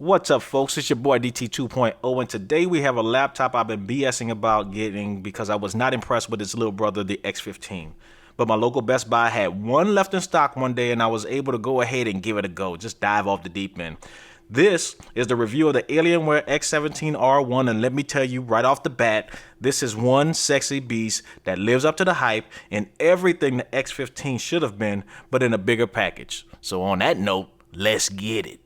What's up, folks? It's your boy DT 2.0, and today we have a laptop I've been BSing about getting because I was not impressed with its little brother, the X15. But my local Best Buy had one left in stock one day, and I was able to go ahead and give it a go, just dive off the deep end. This is the review of the Alienware X17 R1, and let me tell you right off the bat, this is one sexy beast that lives up to the hype and everything the X15 should have been, but in a bigger package. So on that note, let's get it.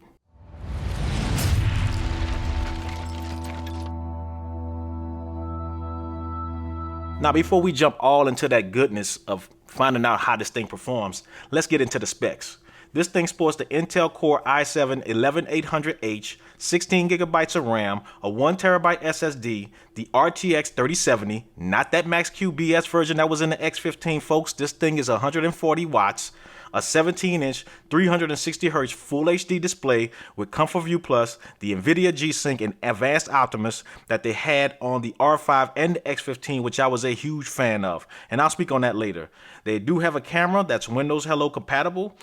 Now, before we jump all into that goodness of finding out how this thing performs, let's get into the specs. This thing sports the Intel Core i7-11800H, 16 gigabytes of RAM, a 1 terabyte SSD, the RTX 3070, not that Max QBS version that was in the X15, folks. This thing is 140 watts, a 17-inch, 360Hz Full HD display with ComfortView Plus, the NVIDIA G-Sync, and Advanced Optimus that they had on the R5 and the X15, which I was a huge fan of, and I'll speak on that later. They do have a camera that's Windows Hello compatible,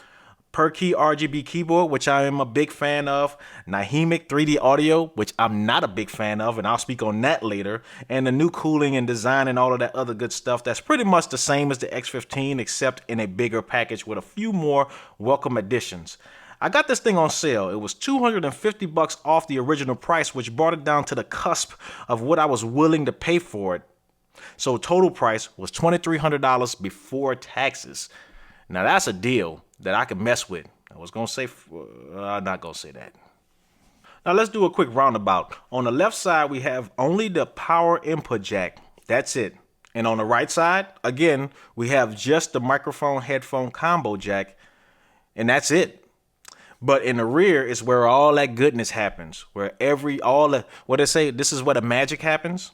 per key RGB keyboard, which I am a big fan of, Dynamic 3D audio, which I'm not a big fan of, and I'll speak on that later, and the new cooling and design and all of that other good stuff that's pretty much the same as the X15 except in a bigger package with a few more welcome additions. I got this thing on sale. It was $250 off the original price, which brought it down to the cusp of what I was willing to pay for it. So total price was $2,300 before taxes. Now that's a deal that I could mess with. I was gonna say, I'm not gonna say that. Now let's do a quick roundabout. On the left side, we have only the power input jack. That's it. And on the right side, again, we have just the microphone headphone combo jack, and that's it. But in the rear is where all that goodness happens, where what they say, this is where the magic happens.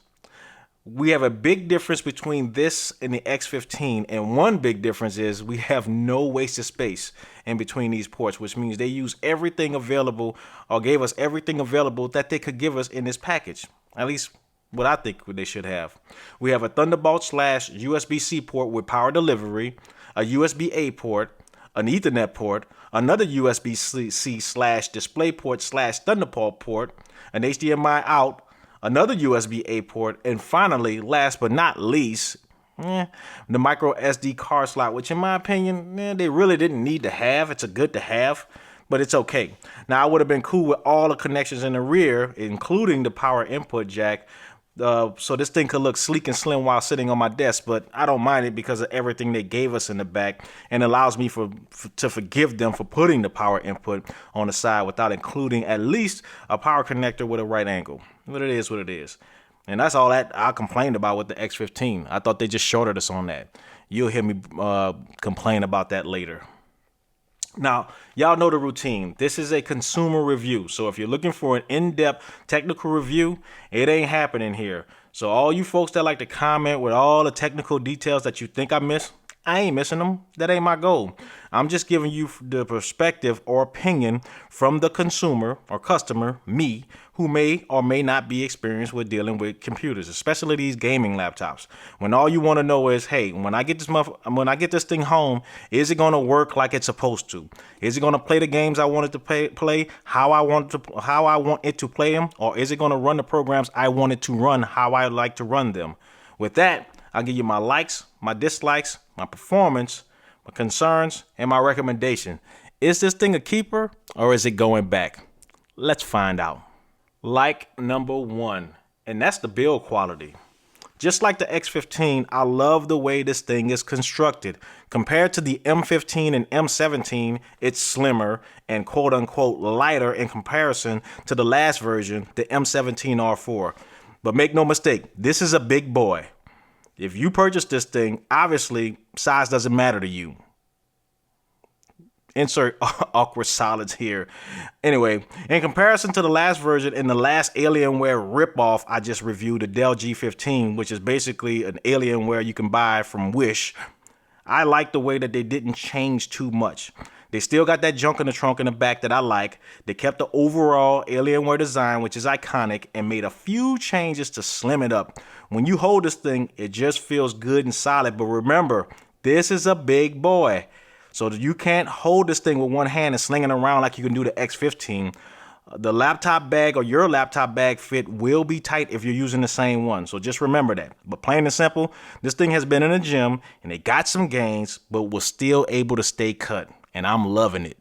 We have a big difference between this and the X15, and one big difference is we have no wasted space in between these ports, which means they use everything available or gave us everything available that they could give us in this package, at least what I think they should have. We have a Thunderbolt / USB-C port with power delivery, a USB-A port, an Ethernet port, another USB-C / display port / Thunderbolt port, an HDMI out, another USB-A port, and finally, last but not least, the micro SD card slot, which in my opinion, they really didn't need to have. It's a good to have, but it's okay. Now, I would have been cool with all the connections in the rear, including the power input jack, so this thing could look sleek and slim while sitting on my desk, but I don't mind it because of everything they gave us in the back, and allows me to forgive them for putting the power input on the side without including at least a power connector with a right angle. But it is what it is. And that's all that I complained about with the X15. I thought they just shorted us on that. You'll hear me complain about that later. Now, y'all know the routine. This is a consumer review. So if you're looking for an in-depth technical review, it ain't happening here. So all you folks that like to comment with all the technical details that you think I missed, I ain't missing them. That ain't my goal. I'm just giving you the perspective or opinion from the consumer or customer, me, who may or may not be experienced with dealing with computers, especially these gaming laptops. When all you want to know is, hey, when I get this thing home, is it going to work like it's supposed to? Is it going to play the games I want it to play how I want it to play them, or is it going to run the programs I want it to run how I like to run them? With that, I'll give you my likes, my dislikes, my performance, my concerns, and my recommendation. Is this thing a keeper or is it going back? Let's find out. Like number one, and that's the build quality. Just like the X15, I love the way this thing is constructed. Compared to the M15 and M17, it's slimmer and quote unquote lighter in comparison to the last version, the M17 R4. But make no mistake, this is a big boy. If you purchase this thing, obviously size doesn't matter to you. Insert awkward solids here. Anyway, in comparison to the last version and the last Alienware ripoff I just reviewed, the Dell G15, which is basically an Alienware you can buy from Wish, I like the way that they didn't change too much. They still got that junk in the trunk in the back that I like. They kept the overall Alienware design, which is iconic, and made a few changes to slim it up. When you hold this thing, it just feels good and solid. But remember, this is a big boy. So you can't hold this thing with one hand and sling it around like you can do the X15. The laptop bag or your laptop bag fit will be tight if you're using the same one. So just remember that. But plain and simple, this thing has been in a gym and it got some gains, but was still able to stay cut. And I'm loving it.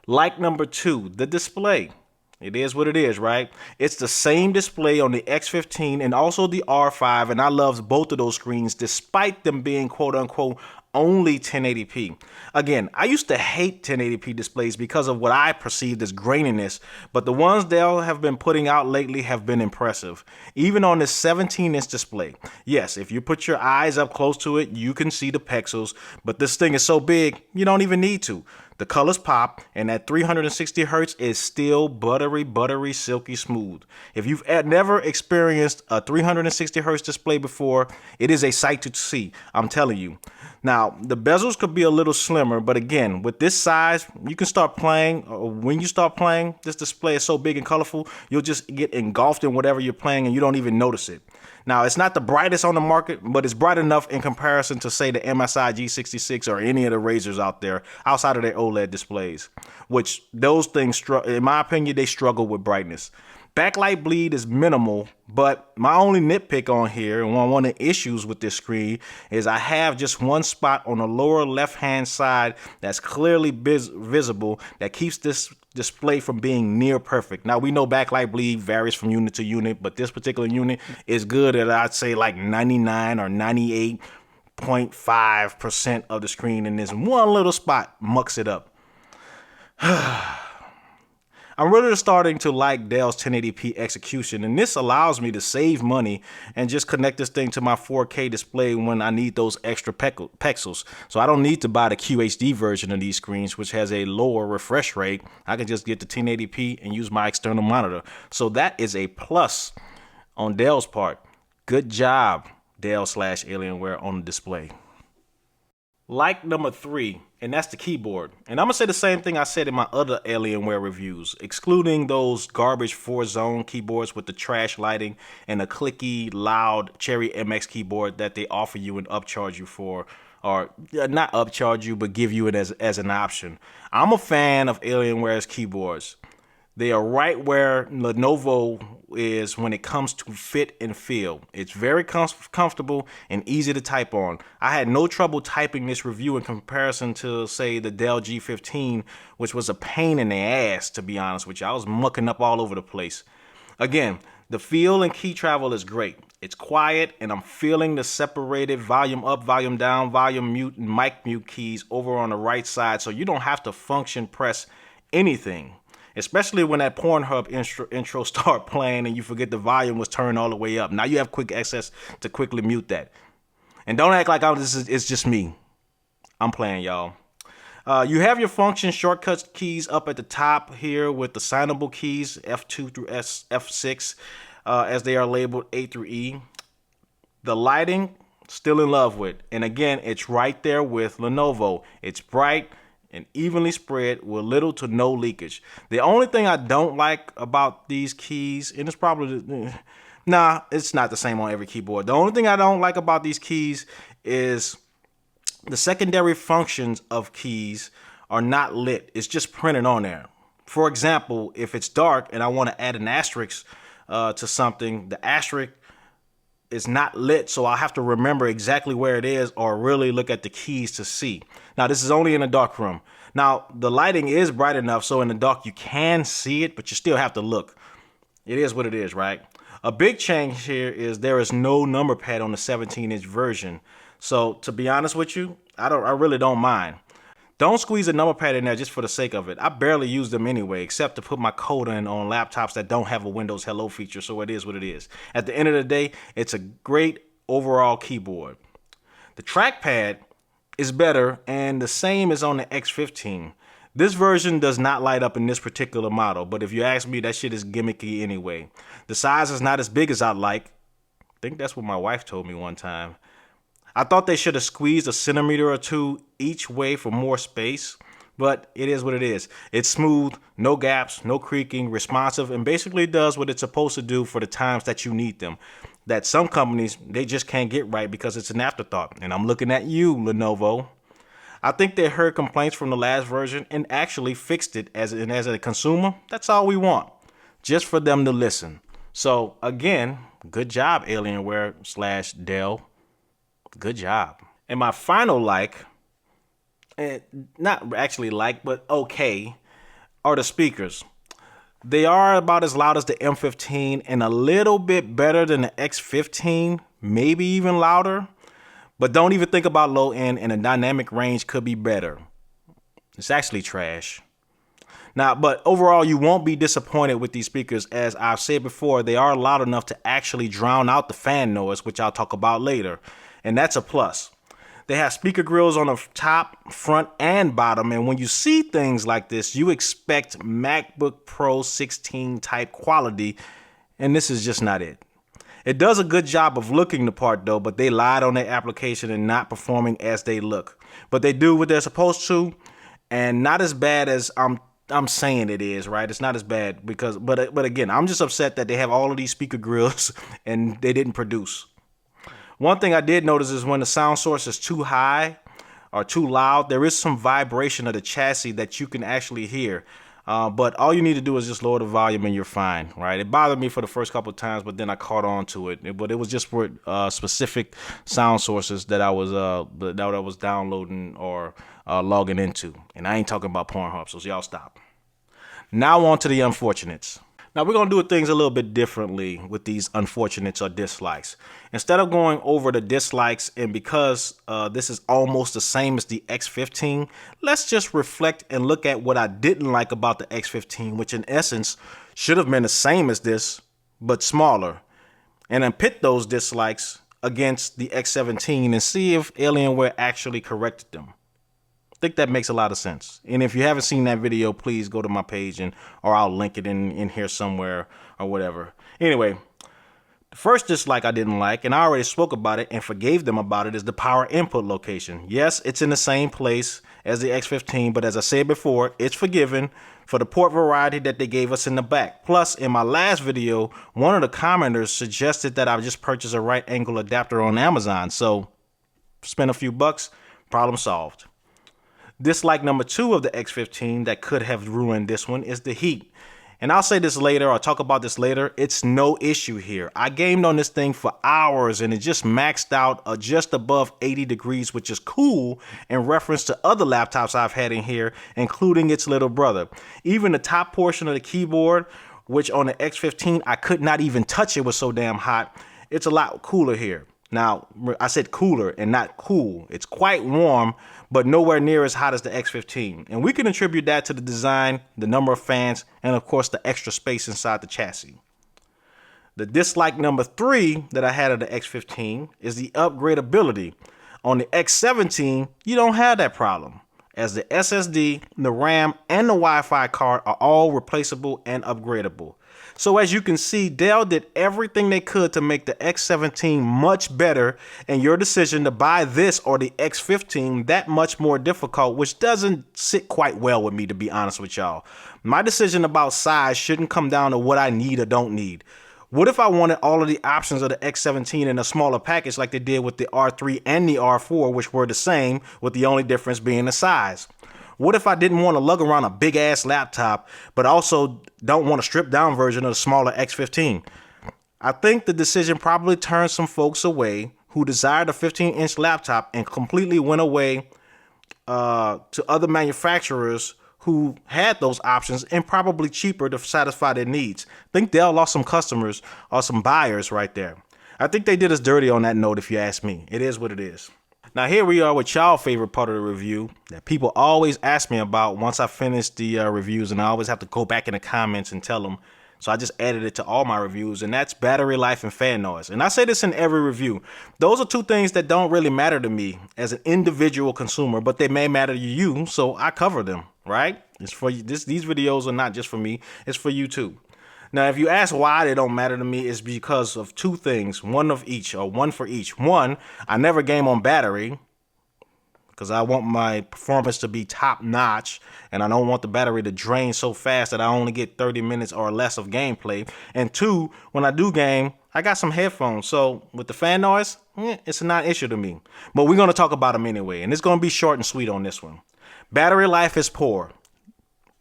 Like number 2, the display. It is what it is, right? It's the same display on the X15 and also the R5, and I love both of those screens despite them being quote unquote only 1080p. Again, I used to hate 1080p displays because of what I perceived as graininess, but the ones Dell have been putting out lately have been impressive. Even on this 17-inch display. Yes, if you put your eyes up close to it, you can see the pixels, but this thing is so big, you don't even need to. The colors pop, and at 360 hertz is still buttery, silky smooth. If you've never experienced a 360 hertz display before, it is a sight to see, I'm telling you. Now, the bezels could be a little slimmer, but again, with this size, you can start playing, or when you start playing, this display is so big and colorful, you'll just get engulfed in whatever you're playing and you don't even notice it. Now, it's not the brightest on the market, but it's bright enough in comparison to, say, the MSI G66 or any of the Razors out there outside of their OLED displays, which those things, in my opinion, they struggle with brightness. Backlight bleed is minimal, but my only nitpick on here, and one of the issues with this screen, is I have just one spot on the lower left-hand side that's clearly visible that keeps this display from being near perfect. Now, we know backlight bleed varies from unit to unit, but this particular unit is good at, I'd say, like 99 or 98.5% of the screen, and this one little spot mucks it up. I'm really starting to like Dell's 1080p execution, and this allows me to save money and just connect this thing to my 4K display when I need those extra pixels. So I don't need to buy the QHD version of these screens, which has a lower refresh rate. I can just get the 1080p and use my external monitor. So that is a plus on Dell's part. Good job, Dell/Alienware, on the display. Like number 3, and that's the keyboard. And I'm gonna say the same thing I said in my other Alienware reviews, excluding those garbage 4-zone keyboards with the trash lighting and the clicky, loud Cherry MX keyboard that they offer you and upcharge you for, or not upcharge you, but give you it as an option. I'm a fan of Alienware's keyboards. They are right where Lenovo is when it comes to fit and feel. It's very comfortable and easy to type on. I had no trouble typing this review in comparison to, say, the Dell G15, which was a pain in the ass, to be honest with you. I was mucking up all over the place. Again, the feel and key travel is great. It's quiet, and I'm feeling the separated volume up, volume down, volume mute, and mic mute keys over on the right side, so you don't have to function press anything. Especially when that Pornhub intro start playing and you forget the volume was turned all the way up. Now you have quick access to quickly mute that. And don't act like it's just me. I'm playing, y'all. You have your function shortcuts keys up at the top here with the signable keys, F2 through F6, as they are labeled A through E. The lighting, still in love with. And again, it's right there with Lenovo. It's bright and evenly spread with little to no leakage. The only thing I don't like about these keys, and it's probably, it's not the same on every keyboard. The only thing I don't like about these keys is the secondary functions of keys are not lit. It's just printed on there. For example, if it's dark and I want to add an asterisk to something, the asterisk is not lit, so I'll have to remember exactly where it is or really look at the keys to see. Now, this is only in a dark room. Now, the lighting is bright enough so in the dark you can see it, but you still have to look. It is what it is, right? A big change here is there is no number pad on the 17-inch version. So, to be honest with you, I really don't mind. Don't squeeze a number pad in there just for the sake of it. I barely use them anyway, except to put my code in on laptops that don't have a Windows Hello feature, so it is what it is. At the end of the day, it's a great overall keyboard. The trackpad is better, and the same is on the X15. This version does not light up in this particular model, but if you ask me, that shit is gimmicky anyway. The size is not as big as I'd like. I think that's what my wife told me one time. I thought they should have squeezed a centimeter or two each way for more space, but it is what it is. It's smooth, no gaps, no creaking, responsive, and basically does what it's supposed to do for the times that you need them. That some companies, they just can't get right because it's an afterthought. And I'm looking at you, Lenovo. I think they heard complaints from the last version and actually fixed it as a consumer. That's all we want. just for them to listen. So again, good job, Alienware / Dell. Good job. And my final not actually but okay, are the speakers. They are about as loud as the M15 and a little bit better than the X15, maybe even louder. But don't even think about low end, and the dynamic range could be better. It's actually trash. Now, but overall, you won't be disappointed with these speakers. As I've said before, they are loud enough to actually drown out the fan noise, which I'll talk about later. And that's a plus. They have speaker grills on the top, front, and bottom. And when you see things like this, you expect MacBook Pro 16 type quality. And this is just not it. It does a good job of looking the part though, but they lied on their application and not performing as they look. But they do what they're supposed to, and not as bad as I'm saying it is, right? It's not as bad because, but again, I'm just upset that they have all of these speaker grills and they didn't produce. One thing I did notice is when the sound source is too high or too loud, there is some vibration of the chassis that you can actually hear. But all you need to do is just lower the volume and you're fine, right? It bothered me for the first couple of times, but then I caught on to it. But it was just for specific sound sources that I was downloading or logging into. And I ain't talking about Pornhub, so y'all stop. Now on to the unfortunates. Now we're going to do things a little bit differently with these unfortunates or dislikes. Instead of going over the dislikes, and because this is almost the same as the X15, let's just reflect and look at what I didn't like about the X15, which in essence should have been the same as this, but smaller. And then pit those dislikes against the X17 and see if Alienware actually corrected them. I think that makes a lot of sense. And if you haven't seen that video, please go to my page or I'll link it in here somewhere or whatever. Anyway, the first dislike I didn't like, and I already spoke about it and forgave them about it, is the power input location. Yes, it's in the same place as the X15, but as I said before, it's forgiven for the port variety that they gave us in the back. Plus, in my last video, one of the commenters suggested that I just purchase a right angle adapter on Amazon. So spend a few bucks, problem solved. Dislike number 2 of the X15 that could have ruined this one is the heat. And I'll say this later, or talk about this later, it's no issue here. I gamed on this thing for hours and it just maxed out just above 80 degrees, which is cool in reference to other laptops I've had in here, including its little brother. Even the top portion of the keyboard, which on the X15, I could not even touch, it was so damn hot. It's a lot cooler here. Now, I said cooler and not cool. It's quite warm, but nowhere near as hot as the X15. And we can attribute that to the design, the number of fans, and of course the extra space inside the chassis. The dislike number 3 that I had of the X15 is the upgradability. On the X17, you don't have that problem, as the SSD, the RAM, and the Wi-Fi card are all replaceable and upgradable. So as you can see, Dell did everything they could to make the X17 much better, and your decision to buy this or the X15 that much more difficult, which doesn't sit quite well with me, to be honest with y'all. My decision about size shouldn't come down to what I need or don't need. What if I wanted all of the options of the X17 in a smaller package like they did with the R3 and the R4, which were the same, with the only difference being the size? What if I didn't want to lug around a big ass laptop, but also don't want a stripped down version of the smaller X15? I think the decision probably turned some folks away who desired a 15-inch laptop and completely went away to other manufacturers who had those options and probably cheaper to satisfy their needs. I think Dell lost some customers or some buyers right there. I think they did us dirty on that note, if you ask me. It is what it is. Now here we are with y'all favorite part of the review that people always ask me about once I finish the reviews, and I always have to go back in the comments and tell them. So I just added it to all my reviews, and that's battery life and fan noise. And I say this in every review. Those are two things that don't really matter to me as an individual consumer, but they may matter to you, so I cover them, right? It's for you. These videos are not just for me, it's for you too. Now, if you ask why they don't matter to me, it's because of two things, one of each, or one for each. One, I never game on battery because I want my performance to be top notch, and I don't want the battery to drain so fast that I only get 30 minutes or less of gameplay. And two, when I do game, I got some headphones, so with the fan noise, it's a non-issue to me. But we're going to talk about them anyway, and it's going to be short and sweet on this one. Battery life is poor.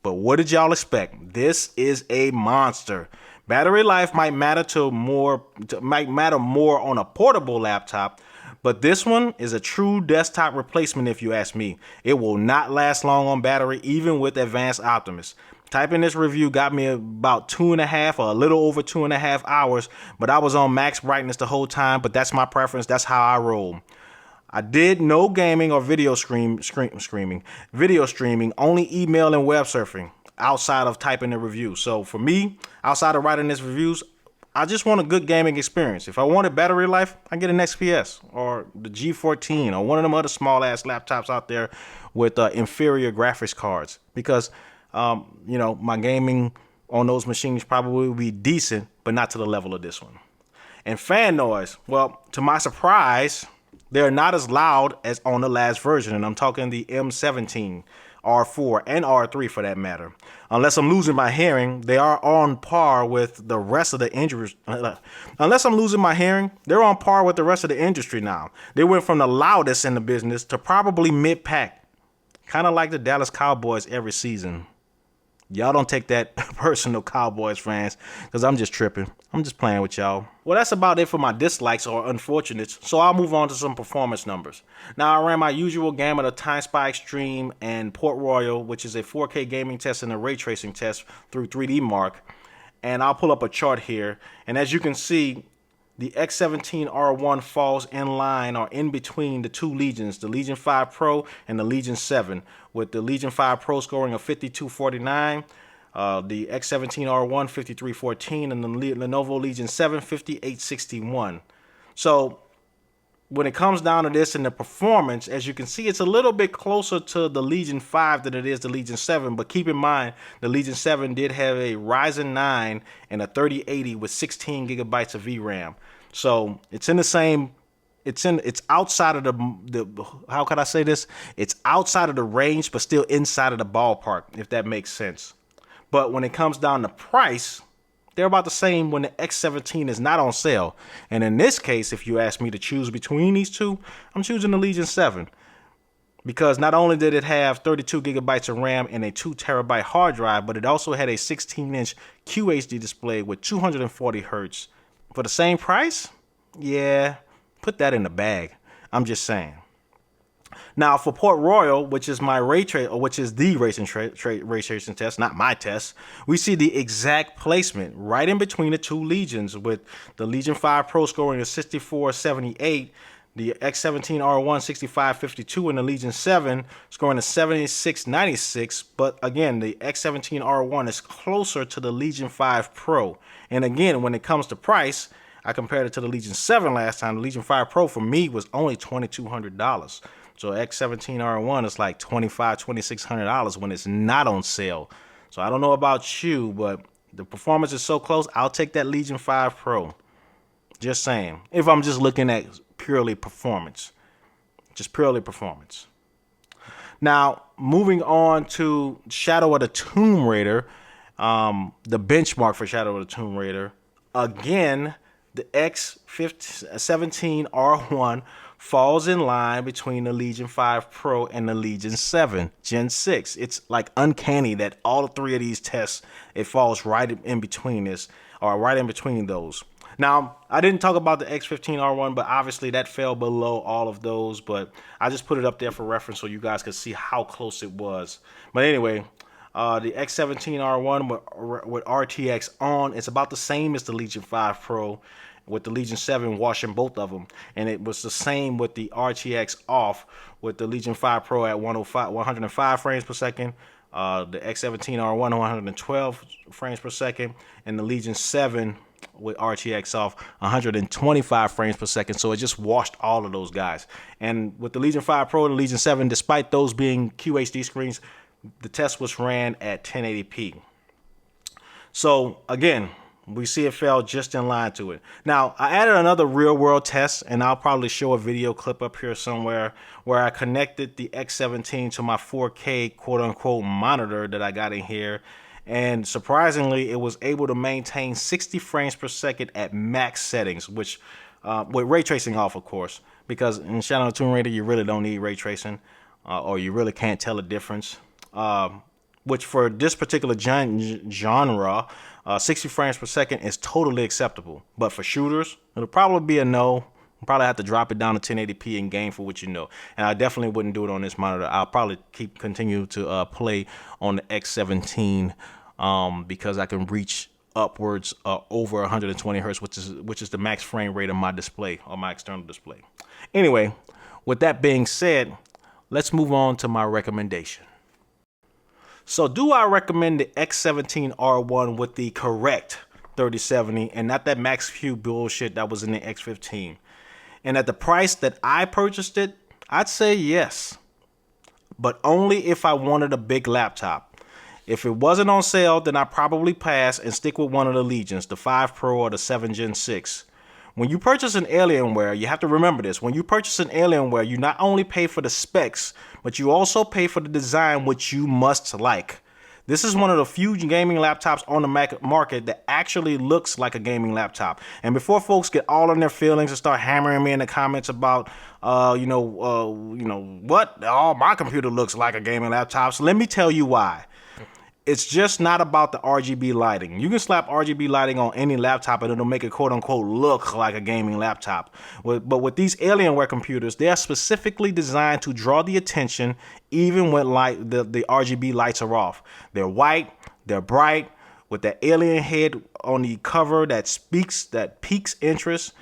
But what did y'all expect? This is a monster. Battery life might matter more on a portable laptop, but this one is a true desktop replacement if you ask me. It will not last long on battery, even with advanced Optimus. Typing this review got me about 2.5 or a little over 2.5 hours, but I was on max brightness the whole time, but that's my preference. That's how I roll. I did no gaming or video streaming, only email and web surfing outside of typing the review. So for me, outside of writing this reviews, I just want a good gaming experience. If I wanted battery life, I get an XPS or the G14 or one of them other small ass laptops out there with inferior graphics cards, because you know, my gaming on those machines probably will be decent, but not to the level of this one. And fan noise, well, to my surprise, they're not as loud as on the last version, and I'm talking the M17, R4, and R3 for that matter. Unless I'm losing my hearing, they are on par with the rest of the industry. Unless I'm losing my hearing, they're on par with the rest of the industry now. They went from the loudest in the business to probably mid-pack, kind of like the Dallas Cowboys every season. Y'all don't take that personal, Cowboys fans, because I'm just tripping. I'm just playing with y'all. Well, that's about it for my dislikes or unfortunates, so I'll move on to some performance numbers. Now, I ran my usual gamut of Time Spy Extreme and Port Royal, which is a 4K gaming test and a ray tracing test through 3D Mark. And I'll pull up a chart here. And as you can see, the X17R1 falls in line or in between the two Legions, the Legion 5 Pro and the Legion 7, with the Legion 5 Pro scoring a 5249, the X17R1 5314, and the Lenovo Legion 7 5861. So when it comes down to this and the performance, as you can see, it's a little bit closer to the Legion 5 than it is the Legion 7. But keep in mind, the Legion 7 did have a Ryzen 9 and a 3080 with 16 gigabytes of VRAM. So it's in the same, it's outside of the, how could I say this? It's outside of the range, but still inside of the ballpark, if that makes sense. But when it comes down to price, they're about the same when the X17 is not on sale. And in this case, if you ask me to choose between these two, I'm choosing the Legion 7. Because not only did it have 32 gigabytes of RAM and a 2 terabyte hard drive, but it also had a 16-inch QHD display with 240 hertz. For the same price? Yeah, put that in the bag. I'm just saying. Now for Port Royal, which is my ray tracing test, not my test, we see the exact placement right in between the two Legions, with the Legion 5 Pro scoring a 6478, the X17R1 6552, and the Legion 7 scoring a 7696. But again, the X17R1 is closer to the Legion 5 Pro. And again, when it comes to price, I compared it to the Legion 7 last time. The Legion 5 Pro for me was only $2,200. So X17R1 is like $2,500, $2,600 when it's not on sale. So I don't know about you, but the performance is so close, I'll take that Legion 5 Pro. Just saying. If I'm just looking at purely performance. Just purely performance. Now, moving on to Shadow of the Tomb Raider, the benchmark for Shadow of the Tomb Raider. Again, the X17R1 falls in line between the Legion 5 Pro and the Legion 7 Gen 6. It's like uncanny that all three of these tests, it falls right in between this, or right in between those. Now, I didn't talk about the X15R1, but obviously that fell below all of those, but I just put it up there for reference so you guys could see how close it was. But anyway, the X17R1 with RTX on, it's about the same as the Legion 5 Pro, with the Legion 7 washing both of them. And it was the same with the RTX off, with the Legion 5 Pro at 105 frames per second, the X17R1 112 frames per second, and the Legion 7 with RTX off 125 frames per second. So it just washed all of those guys. And with the Legion 5 Pro and the Legion 7, despite those being QHD screens, the test was ran at 1080p. So again, we see it fell just in line to it. Now, I added another real world test, and I'll probably show a video clip up here somewhere, where I connected the X17 to my 4K quote unquote monitor that I got in here. And surprisingly, it was able to maintain 60 frames per second at max settings, which with ray tracing off, of course, because in Shadow of the Tomb Raider, you really don't need ray tracing, or you really can't tell a difference. which for this particular genre, 60 frames per second is totally acceptable. But for shooters, it'll probably be a no. You'll probably have to drop it down to 1080p in game for what you know. And I definitely wouldn't do it on this monitor. I'll probably continue to play on the X17 because I can reach upwards over 120 hertz, which is the max frame rate of my display, or my external display. Anyway, with that being said, let's move on to my recommendation. So do I recommend the X17R1 with the correct 3070 and not that max Q bullshit that was in the X15? And at the price that I purchased it, I'd say yes, but only if I wanted a big laptop. If it wasn't on sale, then I'd probably pass and stick with one of the Legions, the 5 Pro or the 7 Gen 6. When you purchase an Alienware, you have to remember this. When you purchase an Alienware, you not only pay for the specs, but you also pay for the design, which you must like. This is one of the few gaming laptops on the market that actually looks like a gaming laptop. And before folks get all in their feelings and start hammering me in the comments about, what? Oh, my computer looks like a gaming laptop. So let me tell you why. It's just not about the RGB lighting. You can slap RGB lighting on any laptop and it'll make it quote unquote look like a gaming laptop. But with these Alienware computers, they are specifically designed to draw the attention even when the RGB lights are off. They're white, they're bright, with that alien head on the cover that piques interest.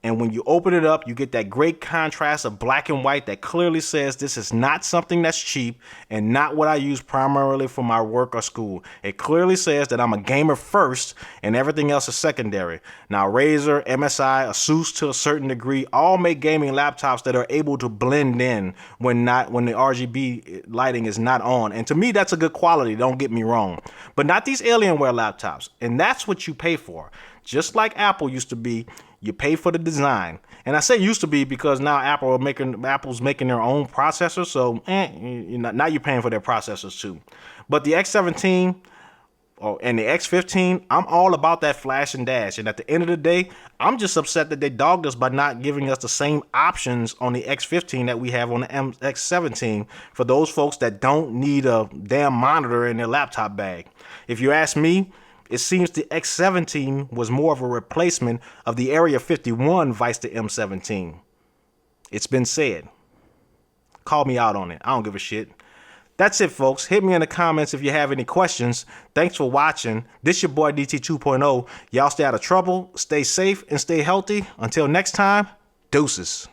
And when you open it up, you get that great contrast of black and white that clearly says this is not something that's cheap and not what I use primarily for my work or school. It clearly says that I'm a gamer first and everything else is secondary. Now, Razer, MSI, Asus to a certain degree all make gaming laptops that are able to blend in when the RGB lighting is not on. And to me, that's a good quality, don't get me wrong. But not these Alienware laptops. And that's what you pay for. Just like Apple used to be, you pay for the design. And I say used to be because now Apple's making their own processors, so now you're paying for their processors too. But the X17 and the X15, I'm all about that flash and dash. And at the end of the day, I'm just upset that they dogged us by not giving us the same options on the X15 that we have on the X17 for those folks that don't need a damn monitor in their laptop bag. If you ask me, it seems the X17 was more of a replacement of the Area 51 vice the M17. It's been said. Call me out on it. I don't give a shit. That's it, folks. Hit me in the comments if you have any questions. Thanks for watching. This your boy DT 2.0. Y'all stay out of trouble, stay safe, and stay healthy. Until next time, deuces.